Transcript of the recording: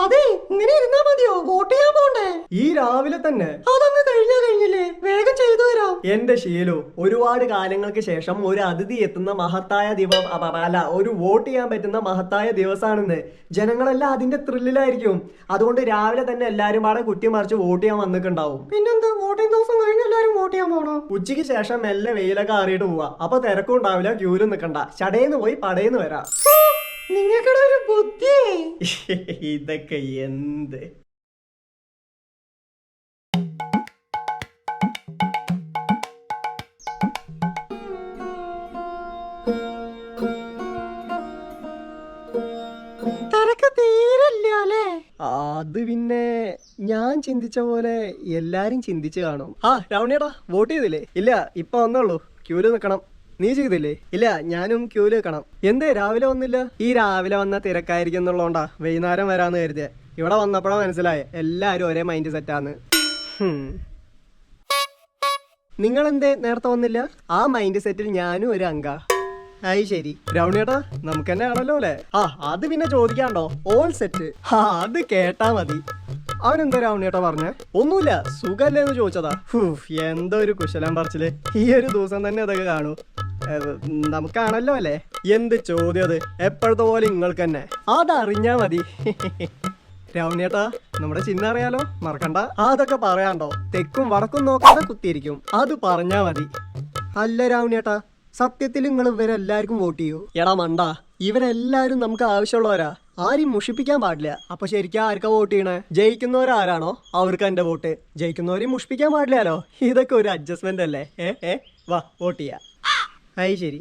അതെ, ഇങ്ങനെ ഇരുന്നാ മതിയോ? വോട്ട് ചെയ്യാൻ പോണ്ടേ? ഈ രാവിലെ തന്നെ? അതങ്ങ് കഴിഞ്ഞില്ലേ, വേഗം ചെയ്തു തരാം. എന്റെ ശീലു, ഒരുപാട് കാലങ്ങൾക്ക് ശേഷം ഒരു അതിഥി എത്തുന്ന മഹത്തായ ദിവസം, അല്ല, ഒരു വോട്ട് ചെയ്യാൻ പറ്റുന്ന മഹത്തായ ദിവസമാണെന്ന്. ജനങ്ങളെല്ലാം അതിന്റെ ത്രില്ലിലായിരിക്കും. അതുകൊണ്ട് രാവിലെ തന്നെ എല്ലാരും പാടെ കുത്തിമറിച്ച് വോട്ട് ചെയ്യാൻ വന്നിട്ടുണ്ടാവും. പിന്നെന്താ, വോട്ടിംഗ് ദിവസം കഴിഞ്ഞ് എല്ലാരും വോട്ട് ചെയ്യാൻ പോണോ? ഉച്ചയ്ക്ക് ശേഷം മെല്ലെ വെയിലൊക്കെ അറിയിട്ട് പോവാ. അപ്പൊ തിരക്കും ഉണ്ടാവില്ല, ക്യൂലും നിൽക്കണ്ട. ചടേന്ന് പോയി പടേന്ന് വരാം. നിങ്ങൾക്കടെ ഒരു ബുദ്ധി. ഇതൊക്കെ എന്ത്? തിരക്ക് തീരല്ലേ? അത് പിന്നെ ഞാൻ ചിന്തിച്ച പോലെ എല്ലാരും ചിന്തിച്ചു കാണും. രാവണിയേട്ടാ, വോട്ട് ചെയ്തില്ലേ? ഇല്ല, ഇപ്പൊ വന്നുള്ളൂ. ക്യൂല് നിൽക്കണം. നീ ചെയ്തില്ലേ? ഇല്ല, ഞാനും ക്യൂല് നിൽക്കണം. എന്തേ രാവിലെ വന്നില്ല? ഈ രാവിലെ വന്ന തിരക്കായിരിക്കും എന്നുള്ളതുകൊണ്ടാ വൈകുന്നേരം വരാന്ന് കരുതിയ. ഇവിടെ വന്നപ്പോഴാ മനസ്സിലായേ എല്ലാരും ഒരേ മൈൻഡ് സെറ്റാന്ന്. നിങ്ങൾ എന്തേ നേരത്തെ വന്നില്ല? ആ മൈൻഡ് സെറ്റിൽ ഞാനും ഒരു അംഗ. ആയി ശരി. രവണിയേട്ടാ, നമുക്ക് തന്നെ ആണല്ലോ അല്ലേ? അത് പിന്നെ ചോദിക്കാണ്ടോ? All set. അത് കേട്ടാ മതി. അവനെന്താ രവണിയേട്ടാ പറഞ്ഞേ? ഒന്നുമില്ല, സുഖല്ലേ എന്ന് ചോദിച്ചതാ. എന്തോ ഒരു കുശലം പറച്ചില്. ഈ ഒരു ദിവസം തന്നെ അതൊക്കെ കാണൂ. നമുക്കാണല്ലോ അല്ലേ? എന്ത് ചോദ്യം അത്? എപ്പോഴത്തെ പോലെ നിങ്ങൾക്ക് തന്നെ അതറിഞ്ഞാ മതി. രവണിയേട്ടാ, നമ്മുടെ ചിഹ്നം അറിയാലോ, മറക്കണ്ട. അതൊക്കെ പറയാണ്ടോ? തെക്കും വടക്കും നോക്കാതെ കുത്തിയിരിക്കും. അത് പറഞ്ഞാ മതി. അല്ല രവണിയേട്ടാ, സത്യത്തിൽ നിങ്ങൾ ഇവരെല്ലാവർക്കും വോട്ട് ചെയ്യൂ? എടാ മണ്ട, ഇവരെല്ലാരും നമുക്ക് ആവശ്യമുള്ളവരാ. ആരും മുഷിപ്പിക്കാൻ പാടില്ല. അപ്പൊ ശരിക്കും ആർക്കാ വോട്ട് ചെയ്യണേ? ജയിക്കുന്നവരാരാണോ അവർക്ക് എന്റെ വോട്ട്. ജയിക്കുന്നവരെയും മുഷിപ്പിക്കാൻ പാടില്ലല്ലോ. ഇതൊക്കെ ഒരു അഡ്ജസ്റ്റ്മെന്റ് അല്ലേ? വാ വോട്ട് ചെയ്യാം. ആയി ശരി.